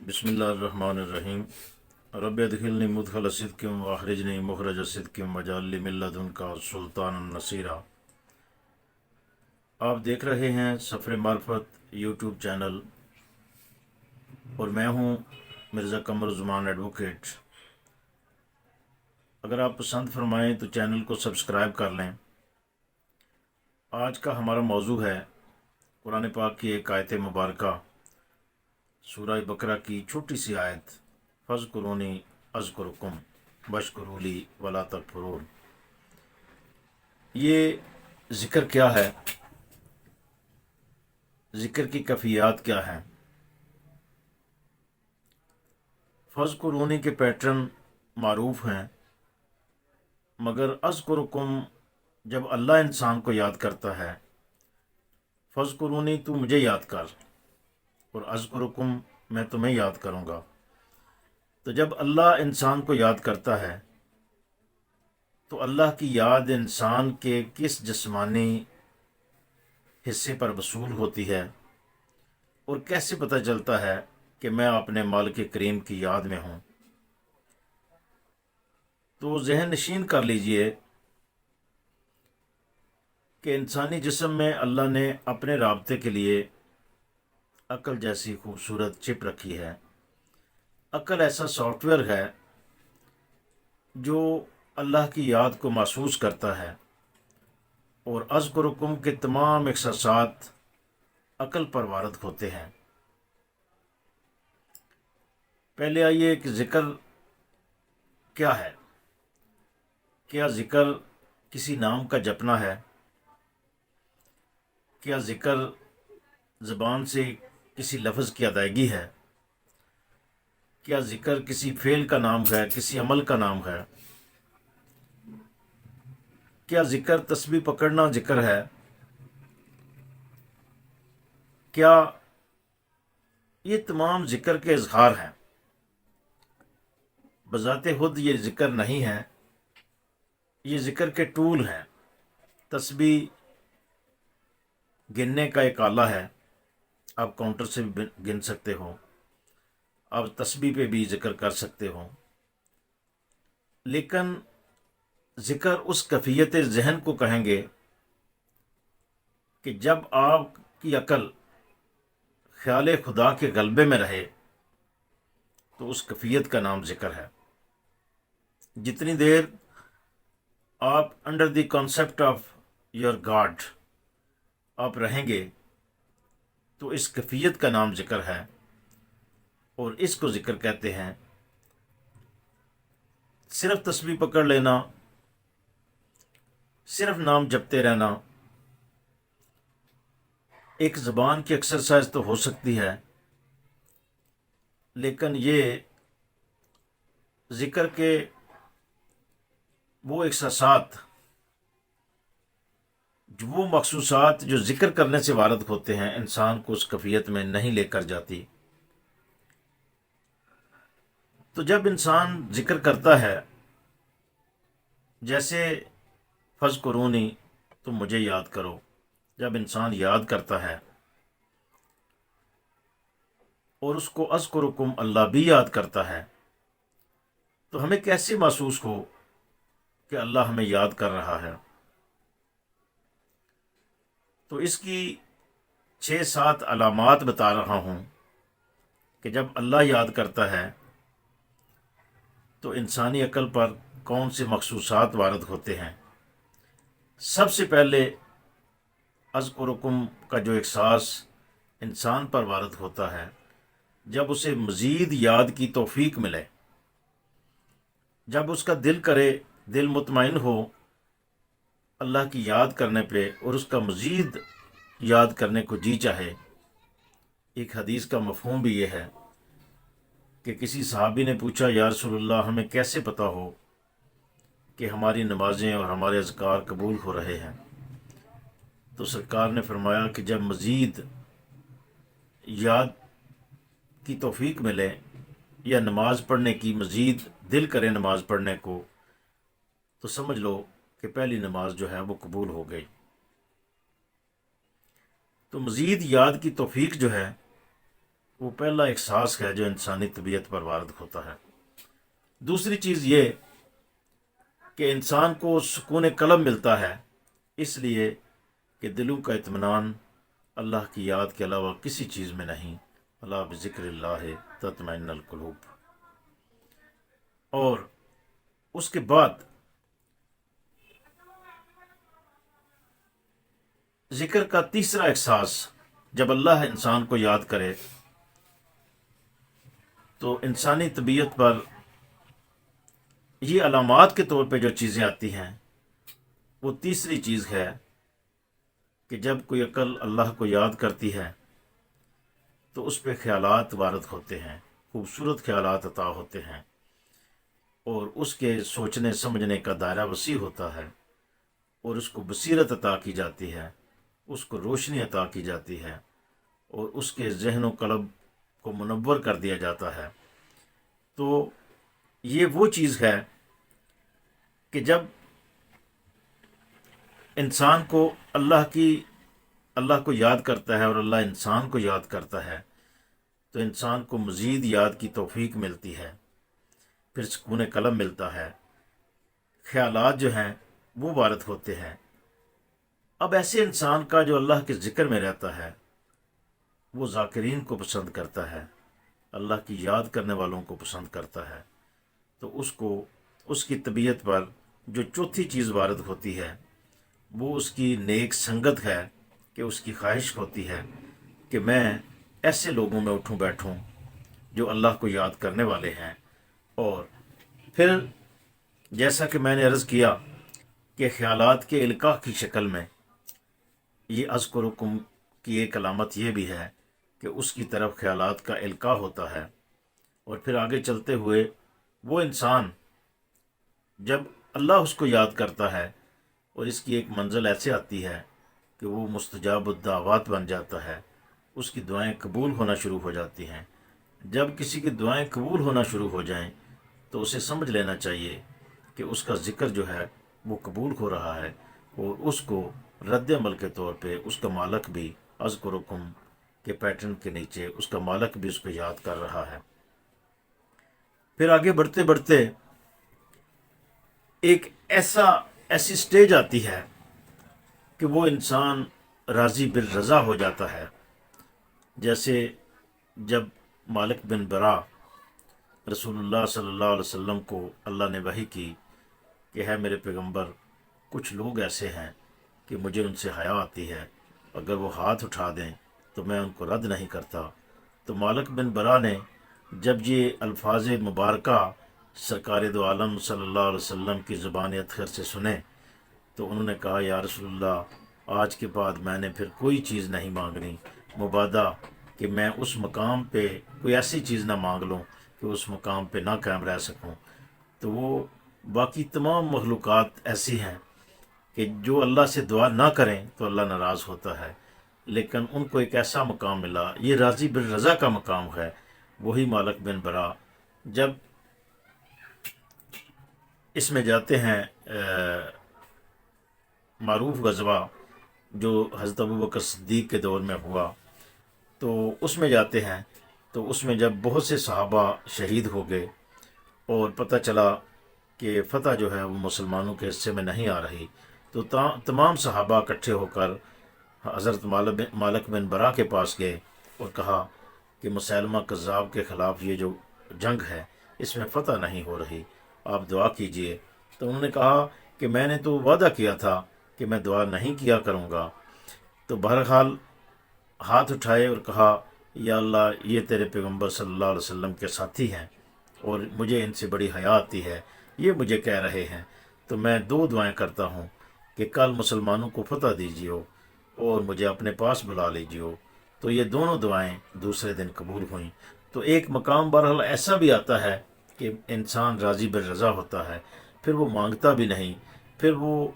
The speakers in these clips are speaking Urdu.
بسم اللہ الرحمن الرحیم رب ادخلنی مدخل صدق واخرجنی مخرج صدق واجعل لی من لدنک سلطانا نصیرا۔ آپ دیکھ رہے ہیں سفر معرفت یوٹیوب چینل اور میں ہوں مرزا قمر الزمان ایڈوکیٹ۔ اگر آپ پسند فرمائیں تو چینل کو سبسکرائب کر لیں۔ آج کا ہمارا موضوع ہے قرآن پاک کی ایک آیت مبارکہ، سورہ بقرہ کی چھوٹی سی آیت، فاذکرونی اذکرکم واشکروا لی ولا تکفرون۔ یہ ذکر کیا ہے؟ ذکر کی کیفیات کیا ہیں؟ فاذکرونی کے پیٹرن معروف ہیں، مگر اذکرکم جب اللہ انسان کو یاد کرتا ہے، فاذکرونی تو مجھے یاد کر، اور اذکرکم میں تمہیں یاد کروں گا۔ تو جب اللہ انسان کو یاد کرتا ہے تو اللہ کی یاد انسان کے کس جسمانی حصے پر وصول ہوتی ہے، اور کیسے پتہ چلتا ہے کہ میں اپنے مالک کریم کی یاد میں ہوں؟ تو ذہن نشین کر لیجئے کہ انسانی جسم میں اللہ نے اپنے رابطے کے لیے عقل جیسی خوبصورت چپ رکھی ہے۔ عقل ایسا سافٹ ویئر ہے جو اللہ کی یاد کو محسوس کرتا ہے، اور اذکرکم کے تمام احساسات عقل پر وارد ہوتے ہیں۔ پہلے آئیے کہ ذکر کیا ہے؟ کیا ذکر کسی نام کا جپنا ہے؟ کیا ذکر زبان سے کسی لفظ کی ادائیگی ہے؟ کیا ذکر کسی فعل کا نام ہے، کسی عمل کا نام ہے؟ کیا ذکر تسبیح پکڑنا ذکر ہے؟ کیا یہ تمام ذکر کے اظہار ہیں؟ بذات خود یہ ذکر نہیں ہے، یہ ذکر کے ٹول ہیں۔ تسبیح گننے کا ایک آلہ ہے، آپ کاؤنٹر سے بھی گن سکتے ہو، آپ تسبیح پہ بھی ذکر کر سکتے ہو، لیکن ذکر اس کیفیت ذہن کو کہیں گے کہ جب آپ کی عقل خیال خدا کے غلبے میں رہے تو اس کیفیت کا نام ذکر ہے۔ جتنی دیر آپ under the concept of your God آپ رہیں گے تو اس کیفیت کا نام ذکر ہے، اور اس کو ذکر کہتے ہیں۔ صرف تسبیح پکڑ لینا، صرف نام جپتے رہنا ایک زبان کی ایکسرسائز تو ہو سکتی ہے، لیکن یہ ذکر کے وہ احساسات، وہ مخصوصات جو ذکر کرنے سے وارد ہوتے ہیں، انسان کو اس کیفیت میں نہیں لے کر جاتی۔ تو جب انسان ذکر کرتا ہے، جیسے فاذکرونی تم مجھے یاد کرو، جب انسان یاد کرتا ہے اور اس کو اذکرکم اللہ بھی یاد کرتا ہے، تو ہمیں کیسے محسوس ہو کہ اللہ ہمیں یاد کر رہا ہے؟ تو اس کی 6-7 علامات بتا رہا ہوں کہ جب اللہ یاد کرتا ہے تو انسانی عقل پر کون سے مخصوصات وارد ہوتے ہیں۔ سب سے پہلے اذکرکم کا جو احساس انسان پر وارد ہوتا ہے، جب اسے مزید یاد کی توفیق ملے، جب اس کا دل کرے، دل مطمئن ہو اللہ کی یاد کرنے پہ، اور اس کا مزید یاد کرنے کو جی چاہے۔ ایک حدیث کا مفہوم بھی یہ ہے کہ کسی صحابی نے پوچھا، یا رسول اللہ ہمیں کیسے پتہ ہو کہ ہماری نمازیں اور ہمارے اذکار قبول ہو رہے ہیں؟ تو سرکار نے فرمایا کہ جب مزید یاد کی توفیق ملے، یا نماز پڑھنے کی مزید دل کرے نماز پڑھنے کو، تو سمجھ لو کہ پہلی نماز جو ہے وہ قبول ہو گئی۔ تو مزید یاد کی توفیق جو ہے وہ پہلا احساس ہے جو انسانی طبیعت پر وارد ہوتا ہے۔ دوسری چیز یہ کہ انسان کو سکون قلب ملتا ہے اس لیے کہ دلوں کا اطمینان اللہ کی یاد کے علاوہ کسی چیز میں نہیں۔ الا بذکر اللہ تطمئن القلوب۔ اور اس کے بعد ذکر کا تیسرا احساس، جب اللہ انسان کو یاد کرے تو انسانی طبیعت پر یہ علامات کے طور پہ جو چیزیں آتی ہیں، وہ تیسری چیز ہے کہ جب کوئی عقل اللہ کو یاد کرتی ہے تو اس پہ خیالات وارد ہوتے ہیں، خوبصورت خیالات عطا ہوتے ہیں، اور اس کے سوچنے سمجھنے کا دائرہ وسیع ہوتا ہے، اور اس کو بصیرت عطا کی جاتی ہے، اس کو روشنی عطا کی جاتی ہے، اور اس کے ذہن و قلب کو منور کر دیا جاتا ہے۔ تو یہ وہ چیز ہے کہ جب انسان کو اللہ کو یاد کرتا ہے اور اللہ انسان کو یاد کرتا ہے تو انسان کو مزید یاد کی توفیق ملتی ہے، پھر سکون قلب ملتا ہے، خیالات جو ہیں وہ وارد ہوتے ہیں۔ اب ایسے انسان کا جو اللہ کے ذکر میں رہتا ہے وہ ذاکرین کو پسند کرتا ہے، اللہ کی یاد کرنے والوں کو پسند کرتا ہے، تو اس کی طبیعت پر جو چوتھی چیز وارد ہوتی ہے وہ اس کی نیک سنگت ہے، کہ اس کی خواہش ہوتی ہے کہ میں ایسے لوگوں میں اٹھوں بیٹھوں جو اللہ کو یاد کرنے والے ہیں۔ اور پھر جیسا کہ میں نے عرض کیا کہ خیالات کے القاء کی شکل میں یہ اذکرکم کی ایک علامت یہ بھی ہے کہ اس کی طرف خیالات کا القاء ہوتا ہے۔ اور پھر آگے چلتے ہوئے وہ انسان جب اللہ اس کو یاد کرتا ہے اور اس کی ایک منزل ایسے آتی ہے کہ وہ مستجاب الدعوات بن جاتا ہے، اس کی دعائیں قبول ہونا شروع ہو جاتی ہیں۔ جب کسی کی دعائیں قبول ہونا شروع ہو جائیں تو اسے سمجھ لینا چاہیے کہ اس کا ذکر جو ہے وہ قبول ہو رہا ہے، اور اس کو رد عمل کے طور پہ اس کا مالک بھی اذکرکم کے پیٹرن کے نیچے اس کا مالک بھی اس کو یاد کر رہا ہے۔ پھر آگے بڑھتے بڑھتے ایک ایسی سٹیج آتی ہے کہ وہ انسان راضی بالرضا ہو جاتا ہے، جیسے جب مالک بن برا رسول اللہ صلی اللہ علیہ وسلم کو اللہ نے وحی کی کہ ہے میرے پیغمبر، کچھ لوگ ایسے ہیں کہ مجھے ان سے حیا آتی ہے، اگر وہ ہاتھ اٹھا دیں تو میں ان کو رد نہیں کرتا۔ تو مالک بن برا نے جب یہ الفاظ مبارکہ سرکار دو عالم صلی اللہ علیہ وسلم کی زبان اطہر سے سنے تو انہوں نے کہا یا رسول اللہ، آج کے بعد میں نے پھر کوئی چیز نہیں مانگنی، مبادا کہ میں اس مقام پہ کوئی ایسی چیز نہ مانگ لوں کہ اس مقام پہ نہ قائم رہ سکوں۔ تو وہ باقی تمام مخلوقات ایسی ہیں کہ جو اللہ سے دعا نہ کریں تو اللہ ناراض ہوتا ہے، لیکن ان کو ایک ایسا مقام ملا، یہ راضی بالرضا کا مقام ہے۔ وہی مالک بن برا جب اس میں جاتے ہیں معروف غزوہ جو حضرت ابوبکر صدیق کے دور میں ہوا، تو اس میں جاتے ہیں، تو اس میں جب بہت سے صحابہ شہید ہو گئے اور پتہ چلا کہ فتح جو ہے وہ مسلمانوں کے حصے میں نہیں آ رہی، تو تمام صحابہ اکٹھے ہو کر حضرت مالک بن برا کے پاس گئے اور کہا کہ مسیلمہ کذاب کے خلاف یہ جو جنگ ہے اس میں فتح نہیں ہو رہی، آپ دعا کیجئے۔ تو انہوں نے کہا کہ میں نے تو وعدہ کیا تھا کہ میں دعا نہیں کیا کروں گا۔ تو بہرحال ہاتھ اٹھائے اور کہا یا اللہ، یہ تیرے پیغمبر صلی اللہ علیہ وسلم کے ساتھی ہیں اور مجھے ان سے بڑی حیا آتی ہے، یہ مجھے کہہ رہے ہیں، تو میں دو دعائیں کرتا ہوں کہ کل مسلمانوں کو فتح دیجیے اور مجھے اپنے پاس بلا لیجیے۔ تو یہ دونوں دعائیں دوسرے دن قبول ہوئیں۔ تو ایک مقام بہرحال ایسا بھی آتا ہے کہ انسان راضی بالرضا ہوتا ہے، پھر وہ مانگتا بھی نہیں، پھر وہ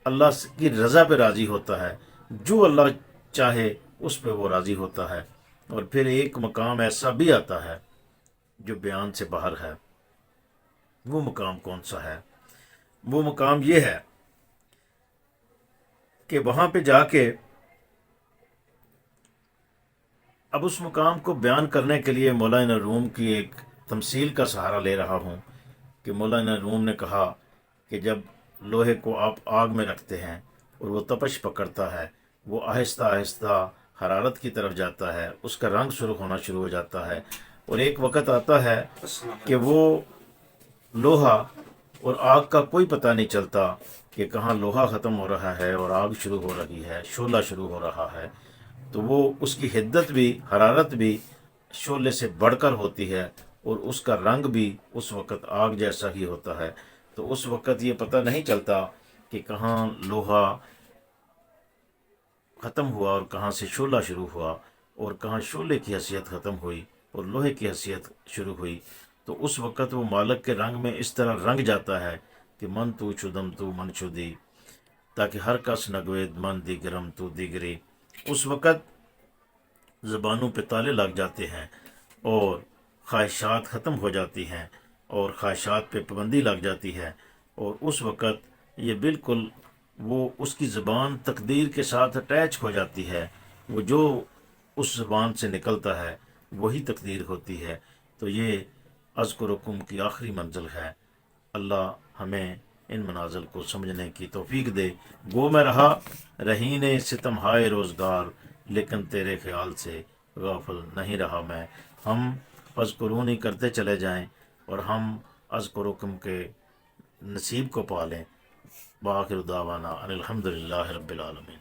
اللہ کی رضا پہ راضی ہوتا ہے، جو اللہ چاہے اس پہ وہ راضی ہوتا ہے۔ اور پھر ایک مقام ایسا بھی آتا ہے جو بیان سے باہر ہے۔ وہ مقام کون سا ہے؟ وہ مقام یہ ہے کہ وہاں پہ جا کے اب اس مقام کو بیان کرنے کے لیے مولانا روم کی ایک تمثیل کا سہارا لے رہا ہوں کہ مولانا روم نے کہا کہ جب لوہے کو آپ آگ میں رکھتے ہیں اور وہ تپش پکڑتا ہے، وہ آہستہ آہستہ حرارت کی طرف جاتا ہے، اس کا رنگ سرخ ہونا شروع ہو جاتا ہے، اور ایک وقت آتا ہے کہ وہ لوہا اور آگ کا کوئی پتہ نہیں چلتا کہ کہاں لوہا ختم ہو رہا ہے اور آگ شروع ہو رہی ہے، شعلہ شروع ہو رہا ہے۔ تو وہ اس کی حدت بھی، حرارت بھی شعلے سے بڑھ کر ہوتی ہے، اور اس کا رنگ بھی اس وقت آگ جیسا ہی ہوتا ہے۔ تو اس وقت یہ پتہ نہیں چلتا کہ کہاں لوہا ختم ہوا اور کہاں سے شعلہ شروع ہوا، اور کہاں شعلے کی حیثیت ختم ہوئی اور لوہے کی حیثیت شروع ہوئی۔ تو اس وقت وہ مالک کے رنگ میں اس طرح رنگ جاتا ہے کہ من تو چدم تو من چدی، تاکہ ہر کس نگوید من دیگرم تو دیگری۔ اس وقت زبانوں پہ تالے لگ جاتے ہیں اور خواہشات ختم ہو جاتی ہیں اور خواہشات پہ پابندی لگ جاتی ہے، اور اس وقت یہ بالکل وہ اس کی زبان تقدیر کے ساتھ اٹیچ ہو جاتی ہے، وہ جو اس زبان سے نکلتا ہے وہی تقدیر ہوتی ہے۔ تو یہ اذکرکم کی آخری منزل ہے۔ اللہ ہمیں ان منازل کو سمجھنے کی توفیق دے۔ گو میں رہا رہین ستم ہائے روزگار، لیکن تیرے خیال سے غافل نہیں رہا میں۔ ہم اذکرونی کرتے چلے جائیں اور ہم اذکرکم کے نصیب کو پالیں۔ بآخر دعوانا ان الحمدللہ رب العالمین۔